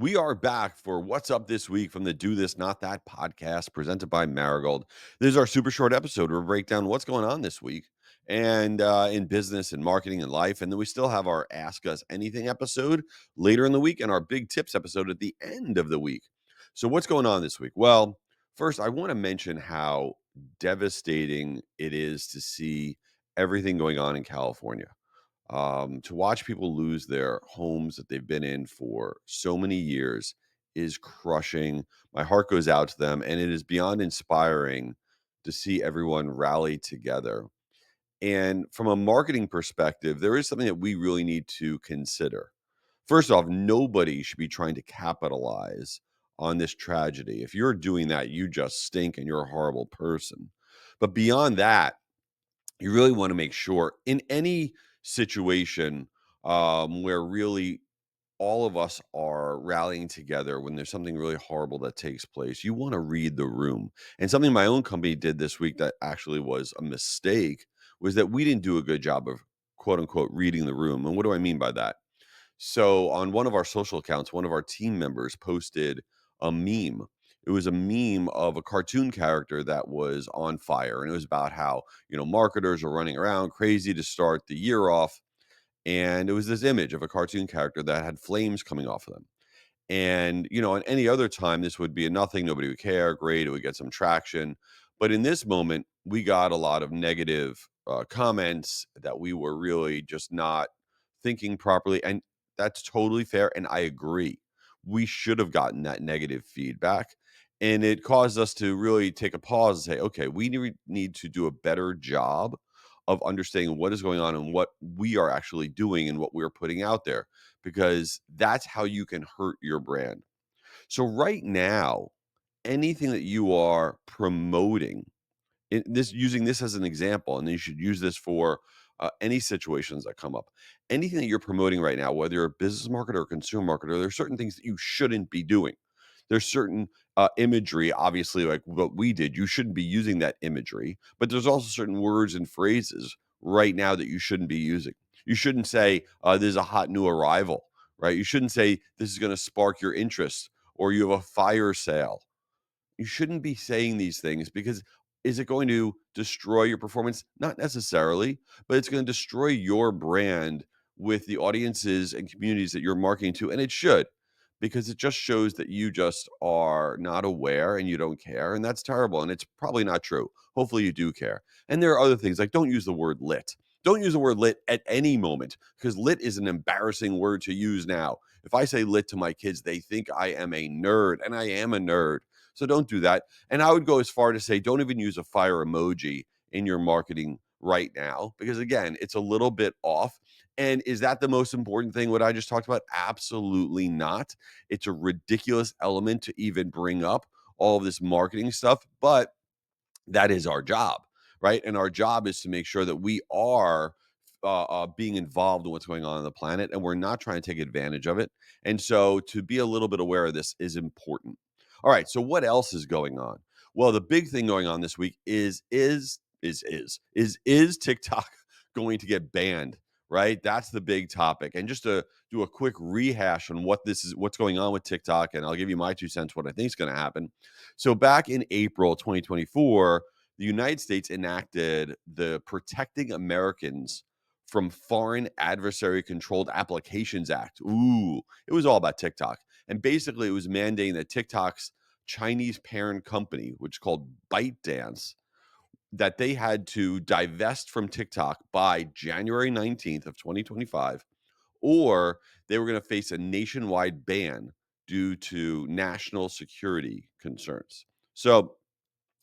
We are back for What's Up This Week from the Do This Not That podcast presented by Marigold. This is our super short episode where we break down what's going on this week and in business and marketing and life. And then we still have our Ask Us Anything episode later in the week and our Big Tips episode at the end of the week. So, what's going on this week? Well, first, I want to mention how devastating it is to see everything going on in California. To watch people lose their homes that they've been in for so many years is crushing. My heart goes out to them, and it is beyond inspiring to see everyone rally together. And from a marketing perspective, there is something that we really need to consider. First off, nobody should be trying to capitalize on this tragedy. If you're doing that, you just stink and you're a horrible person. But beyond that, you really want to make sure in any situation where really all of us are rallying together when there's something really horrible that takes place, you want to read the room. And something my own company did this week that actually was a mistake was that we didn't do a good job of quote unquote reading the room. And what do I mean by that? So on one of our social accounts, one of our team members posted a meme. It was a meme of a cartoon character that was on fire. And it was about how, marketers are running around crazy to start the year off. And it was this image of a cartoon character that had flames coming off of them. And, on any other time, this would be a nothing. Nobody would care. Great. It would get some traction. But in this moment, we got a lot of negative comments that we were really just not thinking properly. And that's totally fair. And I agree. We should have gotten that negative feedback. And it caused us to really take a pause and say, okay, we need to do a better job of understanding what is going on and what we are actually doing and what we're putting out there because that's how you can hurt your brand. So right now, anything that you are promoting, using this as an example, and you should use this for any situations that come up. Anything that you're promoting right now, whether you're a business marketer or consumer marketer, there's certain things that you shouldn't be doing. There's certain imagery, obviously, like what we did. You shouldn't be using that imagery, but there's also certain words and phrases right now that you shouldn't be using. You shouldn't say, "This is a hot new arrival," right? You shouldn't say, "This is going to spark your interest," or "You have a fire sale." You shouldn't be saying these things because is it going to destroy your performance? Not necessarily, but it's going to destroy your brand with the audiences and communities that you're marketing to. And it should, because it just shows that you just are not aware and you don't care. And that's terrible. And it's probably not true. Hopefully you do care. And there are other things like don't use the word lit. Don't use the word lit at any moment because lit is an embarrassing word to use now. If I say lit to my kids, they think I am a nerd, and I am a nerd. So don't do that. And I would go as far to say don't even use a fire emoji in your marketing right now because again, it's a little bit off. And is that the most important thing what I just talked about? Absolutely not. It's a ridiculous element to even bring up all of this marketing stuff, but that is our job, right? And our job is to make sure that we are being involved in what's going on the planet and we're not trying to take advantage of it. And so to be a little bit aware of this is important. All right. So what else is going on? Well, the big thing going on this week is TikTok going to get banned? Right. That's the big topic. And just to do a quick rehash on what's going on with TikTok, and I'll give you my 2 cents what I think is going to happen. So back in April 2024, the United States enacted the Protecting Americans from Foreign Adversary Controlled Applications Act. Ooh, it was all about TikTok. And basically, it was mandating that TikTok's Chinese parent company, which is called ByteDance, that they had to divest from TikTok by January 19th of 2025, or they were going to face a nationwide ban due to national security concerns. So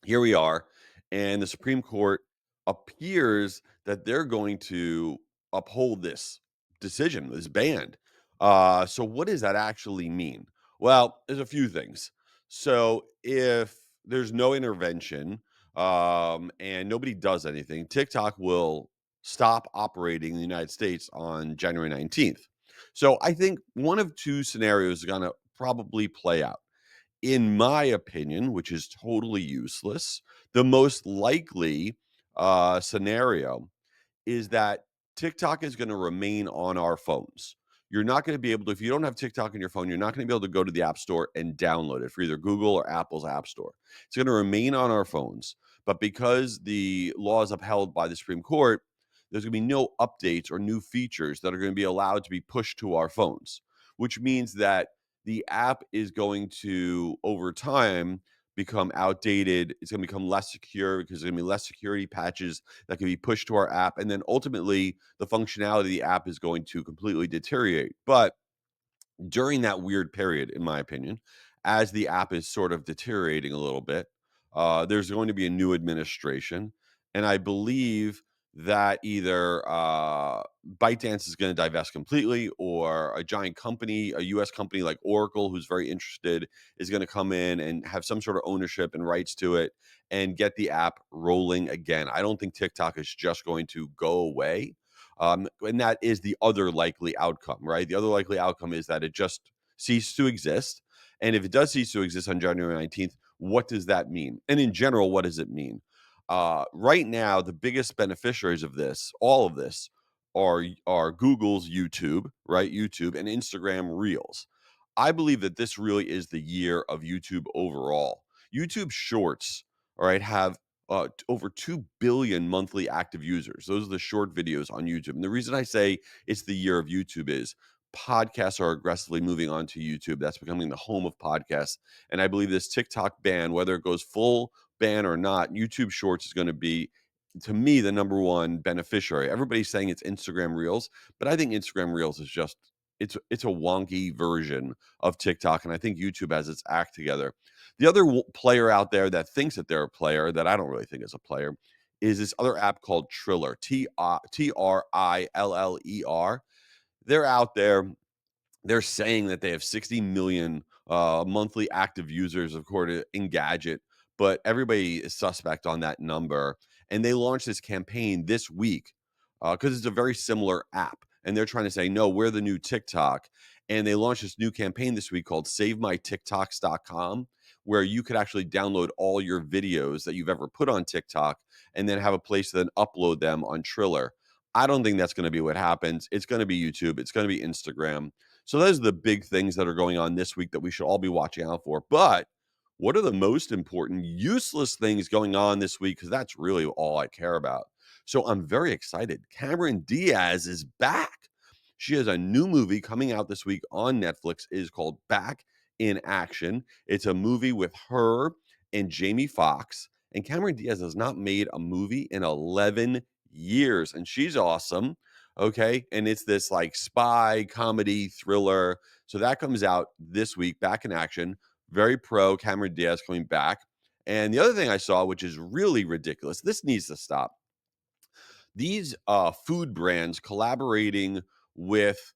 here we are, and the Supreme Court appears that they're going to uphold this decision, this ban. So what does that actually mean? Well, there's a few things. So if there's no intervention and nobody does anything, TikTok will stop operating in the United States on January 19th. So I think one of two scenarios is going to probably play out in my opinion, which is totally useless, the most likely scenario is that TikTok is going to remain on our phones. you're not going to be able to, if you don't have TikTok on your phone, you're not going to be able to go to the App Store and download it for either Google or Apple's App Store. It's going to remain on our phones. But because the law is upheld by the Supreme Court, there's going to be no updates or new features that are going to be allowed to be pushed to our phones, which means that the app is going to, over time, become outdated. It's going to become less secure because there's going to be less security patches that can be pushed to our app. And then ultimately, the functionality of the app is going to completely deteriorate. But during that weird period, in my opinion, as the app is sort of deteriorating a little bit, there's going to be a new administration. And I believe that either ByteDance is going to divest completely, or a giant company, a US company like Oracle, who's very interested, is going to come in and have some sort of ownership and rights to it and get the app rolling again. I don't think TikTok is just going to go away. And that is the other likely outcome, right? The other likely outcome is that it just ceased to exist. And if it does cease to exist on January 19th, what does that mean? And in general, what does it mean? Right now, the biggest beneficiaries of this, all of this, are Google's YouTube, right? YouTube and Instagram Reels. I believe that this really is the year of YouTube overall. YouTube Shorts, all right, have over 2 billion monthly active users. Those are the short videos on YouTube. And the reason I say it's the year of YouTube is podcasts are aggressively moving on to YouTube. That's becoming the home of podcasts. And I believe this TikTok ban, whether it goes full ban or not, YouTube Shorts is going to be, to me, the number one beneficiary. Everybody's saying it's Instagram Reels, but I think Instagram Reels is just, it's a wonky version of TikTok, and I think YouTube has its act together. The other player out there that thinks that they're a player, that I don't really think is a player, is this other app called Triller, Triller. They're out there. They're saying that they have 60 million monthly active users, according to Engadget, but everybody is suspect on that number. And they launched this campaign this week because it's a very similar app. And they're trying to say, no, we're the new TikTok. And they launched this new campaign this week called SaveMyTikToks.com, where you could actually download all your videos that you've ever put on TikTok and then have a place to then upload them on Triller. I don't think that's going to be what happens. It's going to be YouTube. It's going to be Instagram. So those are the big things that are going on this week that we should all be watching out for. But what are the most important useless things going on this week? Because that's really all I care about. So I'm very excited. Cameron Diaz is back. She has a new movie coming out this week on Netflix. It is called Back in Action. It's a movie with her and Jamie Foxx. And Cameron Diaz has not made a movie in 11 years. And she's awesome. Okay. And it's this like spy comedy thriller. So that comes out this week, Back in Action. Very pro Cameron Diaz coming back. And the other thing I saw, which is really ridiculous, this needs to stop. These food brands collaborating with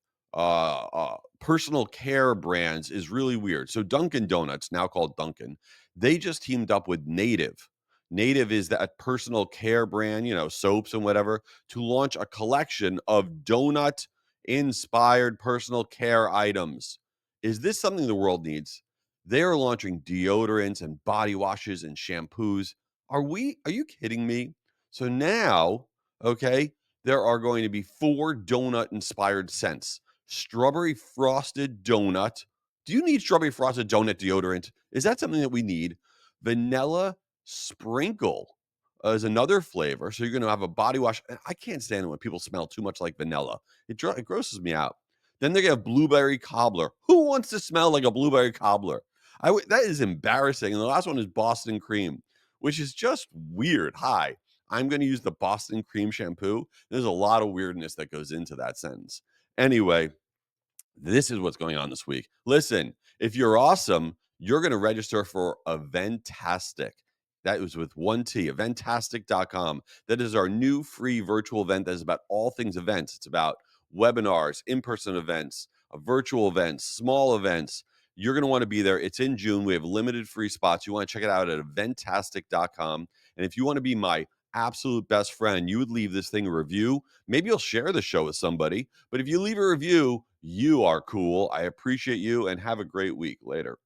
personal care brands is really weird. So Dunkin Donuts, now called Dunkin, they just teamed up with Native. Native is that personal care brand, soaps and whatever, to launch a collection of donut inspired personal care items. Is this something the world needs? They are launching deodorants and body washes and shampoos. Are you kidding me? So now, okay, there are going to be 4 donut inspired scents. Strawberry frosted donut. Do you need strawberry frosted donut deodorant? Is that something that we need? Vanilla sprinkle is another flavor. So you're going to have a body wash. I can't stand it when people smell too much like vanilla. It grosses me out. Then they have blueberry cobbler. Who wants to smell like a blueberry cobbler? That is embarrassing. And the last one is Boston cream, which is just weird. Hi, I'm going to use the Boston cream shampoo. There's a lot of weirdness that goes into that sentence. Anyway, this is what's going on this week. Listen, if you're awesome, you're going to register for Eventastic. That was with one T, eventastic.com. That is our new free virtual event that is about all things events. It's about webinars, in-person events, virtual events, small events. You're going to want to be there. It's in June. We have limited free spots. You want to check it out at eventastic.com. And if you want to be my absolute best friend, you would leave this thing a review. Maybe you'll share the show with somebody. But if you leave a review, you are cool. I appreciate you and have a great week. Later.